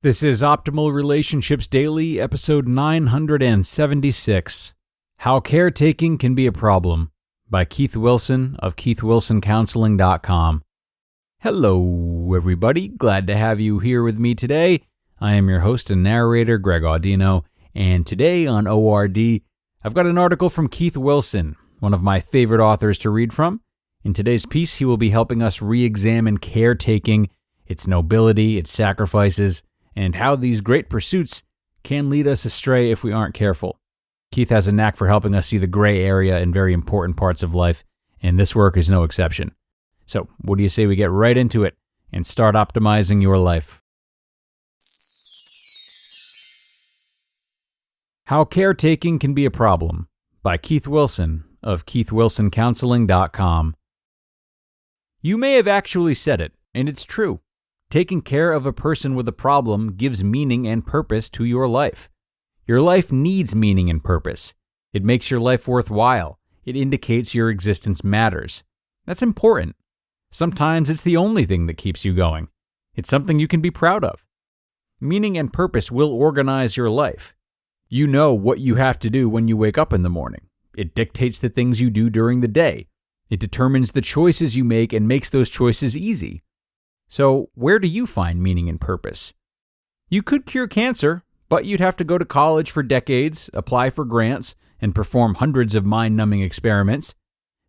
This is Optimal Relationships Daily, episode 976, How Caretaking Can Be a Problem, by Keith Wilson of keithwilsoncounseling.com. Hello, everybody. Glad to have you here with me today. I am your host and narrator, Greg Audino, and today on ORD, I've got an article from Keith Wilson, one of my favorite authors to read from. In today's piece, he will be helping us re-examine caretaking, its nobility, its sacrifices, and how these great pursuits can lead us astray if we aren't careful. Keith has a knack for helping us see the gray area in very important parts of life, and this work is no exception. So, what do you say we get right into it and start optimizing your life? How Caretaking Can Be a Problem, by Keith Wilson of keithwilsoncounseling.com. You may have actually said it, and it's true. Taking care of a person with a problem gives meaning and purpose to your life. Your life needs meaning and purpose. It makes your life worthwhile. It indicates your existence matters. That's important. Sometimes it's the only thing that keeps you going. It's something you can be proud of. Meaning and purpose will organize your life. You know what you have to do when you wake up in the morning. It dictates the things you do during the day. It determines the choices you make and makes those choices easy. So, where do you find meaning and purpose? You could cure cancer, but you'd have to go to college for decades, apply for grants, and perform hundreds of mind-numbing experiments.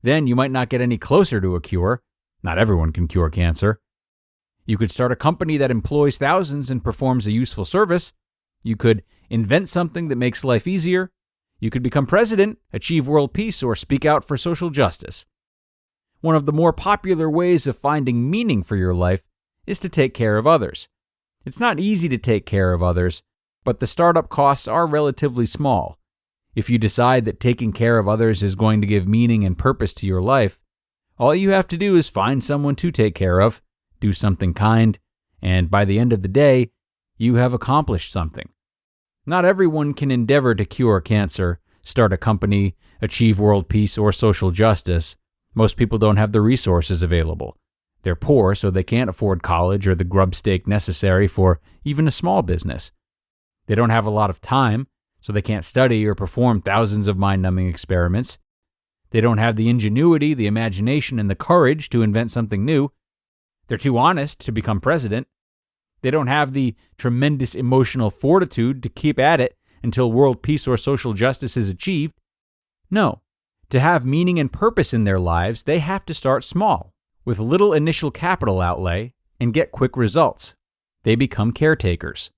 Then you might not get any closer to a cure. Not everyone can cure cancer. You could start a company that employs thousands and performs a useful service. You could invent something that makes life easier. You could become president, achieve world peace, or speak out for social justice. One of the more popular ways of finding meaning for your life is to take care of others. It's not easy to take care of others, but the startup costs are relatively small. If you decide that taking care of others is going to give meaning and purpose to your life, all you have to do is find someone to take care of, do something kind, and by the end of the day, you have accomplished something. Not everyone can endeavor to cure cancer, start a company, achieve world peace, or social justice. Most people don't have the resources available. They're poor, so they can't afford college or the grub stake necessary for even a small business. They don't have a lot of time, so they can't study or perform thousands of mind-numbing experiments. They don't have the ingenuity, the imagination, and the courage to invent something new. They're too honest to become president. They don't have the tremendous emotional fortitude to keep at it until world peace or social justice is achieved. No. To have meaning and purpose in their lives, they have to start small, with little initial capital outlay, and get quick results. They become caretakers.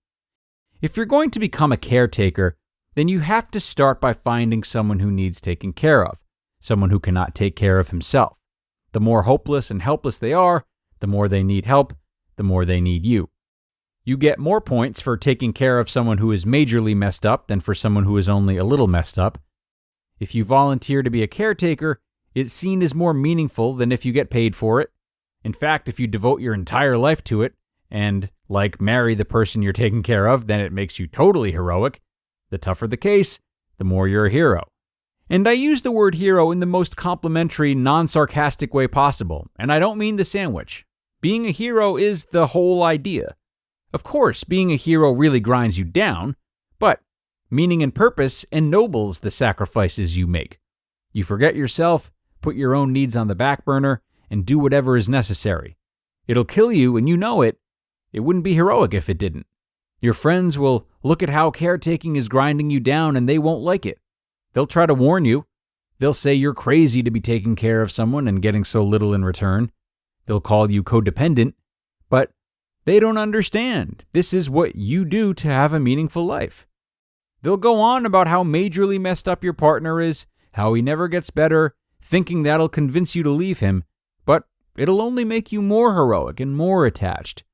If you're going to become a caretaker, then you have to start by finding someone who needs taken care of, someone who cannot take care of himself. The more hopeless and helpless they are, the more they need help, the more they need you. You get more points for taking care of someone who is majorly messed up than for someone who is only a little messed up. If you volunteer to be a caretaker, it's seen as more meaningful than if you get paid for it. In fact, if you devote your entire life to it and, marry the person you're taking care of, then it makes you totally heroic. The tougher the case, the more you're a hero. And I use the word hero in the most complimentary, non-sarcastic way possible, and I don't mean the sandwich. Being a hero is the whole idea. Of course, being a hero really grinds you down, but meaning and purpose ennobles the sacrifices you make. You forget yourself, put your own needs on the back burner, and do whatever is necessary. It'll kill you, and you know it. It wouldn't be heroic if it didn't. Your friends will look at how caretaking is grinding you down, and they won't like it. They'll try to warn you. They'll say you're crazy to be taking care of someone and getting so little in return. They'll call you codependent, but they don't understand. This is what you do to have a meaningful life. They'll go on about how majorly messed up your partner is, how he never gets better, thinking that'll convince you to leave him, but it'll only make you more heroic and more attached.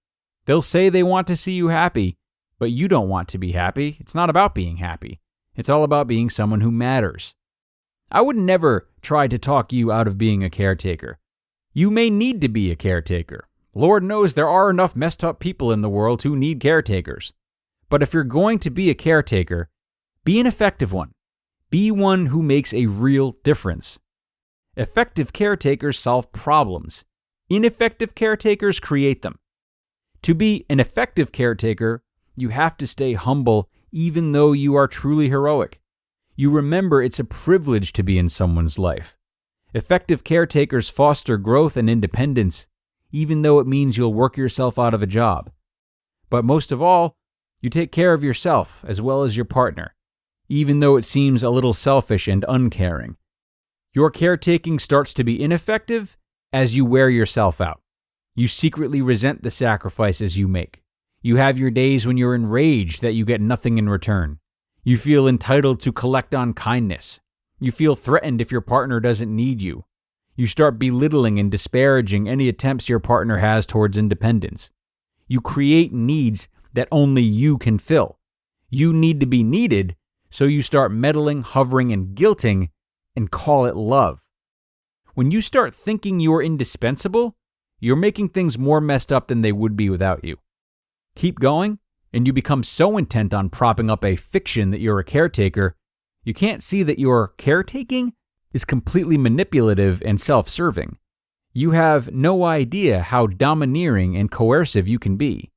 They'll say they want to see you happy, but you don't want to be happy. It's not about being happy. It's all about being someone who matters. I would never try to talk you out of being a caretaker. You may need to be a caretaker. Lord knows there are enough messed up people in the world who need caretakers. But if you're going to be a caretaker, be an effective one. Be one who makes a real difference. Effective caretakers solve problems. Ineffective caretakers create them. To be an effective caretaker, You have to stay humble even though you are truly heroic. You remember it's a privilege to be in someone's life. Effective caretakers foster growth and independence, even though it means you'll work yourself out of a job. But most of all, you take care of yourself as well as your partner, even though it seems a little selfish and uncaring. Your caretaking starts to be ineffective as you wear yourself out. You secretly resent the sacrifices you make. You have your days when you're enraged that you get nothing in return. You feel entitled to collect on kindness. You feel threatened if your partner doesn't need you. You start belittling and disparaging any attempts your partner has towards independence. You create needs that only you can fill. You need to be needed, so you start meddling, hovering, and guilting, and call it love. When you start thinking you're indispensable, you're making things more messed up than they would be without you. Keep going, and you become so intent on propping up a fiction that you're a caretaker, you can't see that your caretaking is completely manipulative and self-serving. You have no idea how domineering and coercive you can be.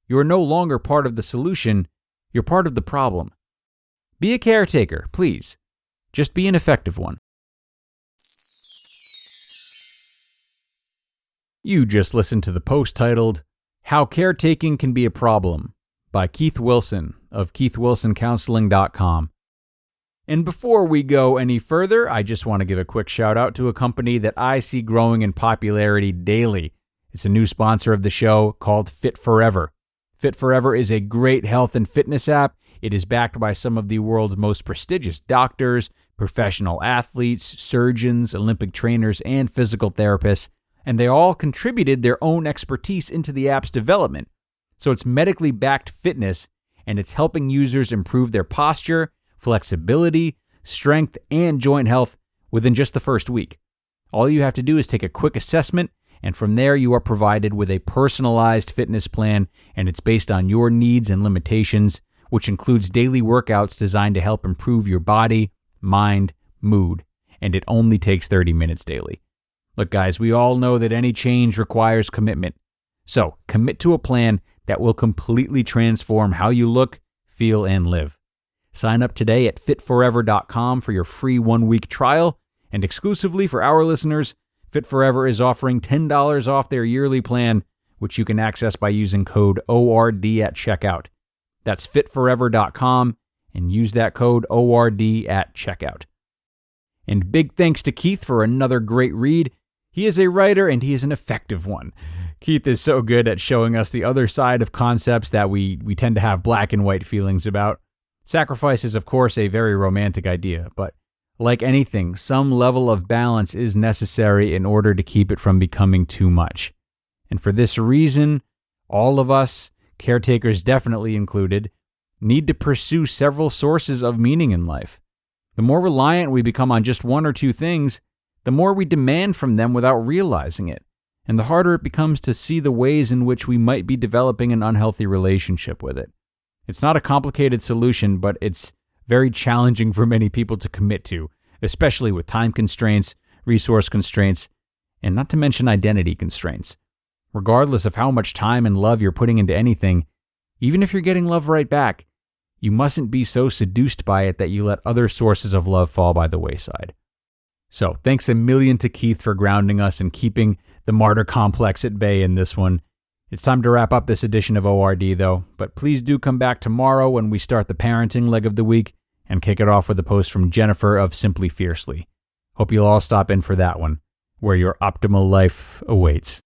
You're no longer part of the solution, you're part of the problem. Be a caretaker, please. Just be an effective one. You just listened to the post titled, How Caretaking Can Be a Problem by Keith Wilson of keithwilsoncounseling.com. And before we go any further, I just want to give a quick shout out to a company that I see growing in popularity daily. It's a new sponsor of the show called Fit Forever. Fit Forever is a great health and fitness app. It is backed by some of the world's most prestigious doctors, professional athletes, surgeons, Olympic trainers, and physical therapists, and they all contributed their own expertise into the app's development. So it's medically backed fitness, and it's helping users improve their posture, flexibility, strength, and joint health within just the first week. All you have to do is take a quick assessment, and from there you are provided with a personalized fitness plan, and it's based on your needs and limitations, which includes daily workouts designed to help improve your body, mind, mood, and it only takes 30 minutes daily. Look, guys, we all know that any change requires commitment. So commit to a plan that will completely transform how you look, feel, and live. Sign up today at fitforever.com for your free 1-week trial, and exclusively for our listeners, Fit Forever is offering $10 off their yearly plan, which you can access by using code ORD at checkout. That's fitforever.com, and use that code ORD at checkout. And big thanks to Keith for another great read. He is a writer, and he is an effective one. Keith is so good at showing us the other side of concepts that we tend to have black and white feelings about. Sacrifice is, of course, a very romantic idea, but like anything, some level of balance is necessary in order to keep it from becoming too much. And for this reason, all of us, caretakers definitely included, need to pursue several sources of meaning in life. The more reliant we become on just one or two things, the more we demand from them without realizing it, and the harder it becomes to see the ways in which we might be developing an unhealthy relationship with it. It's not a complicated solution, but it's very challenging for many people to commit to, especially with time constraints, resource constraints, and not to mention identity constraints. Regardless of how much time and love you're putting into anything, even if you're getting love right back, you mustn't be so seduced by it that you let other sources of love fall by the wayside. So, thanks a million to Keith for grounding us and keeping the martyr complex at bay in this one. It's time to wrap up this edition of ORD, though, but please do come back tomorrow when we start the parenting leg of the week and kick it off with a post from Jennifer of Simply Fiercely. Hope you'll all stop in for that one, where your optimal life awaits.